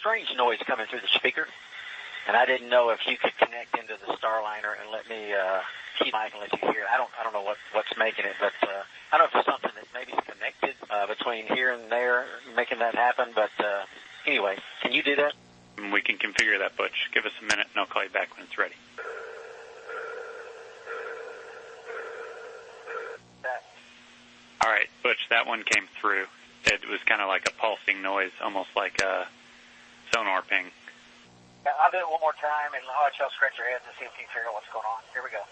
strange noise coming through the speaker, and I didn't know if you could connect into the Starliner and let me keep mic and let you hear it. I don't know what's making it, but I don't know if it's something that maybe is connected between here and there, making that happen. But anyway, can you do that? We can configure that, Butch. Give us a minute, and I'll call you back when it's ready. All right, Butch, that one came through. It was kind of like a pulsing noise, almost like a sonar ping. I'll do it one more time, and I'll let y'all scratch your heads and see if you can figure out what's going on. Here we go.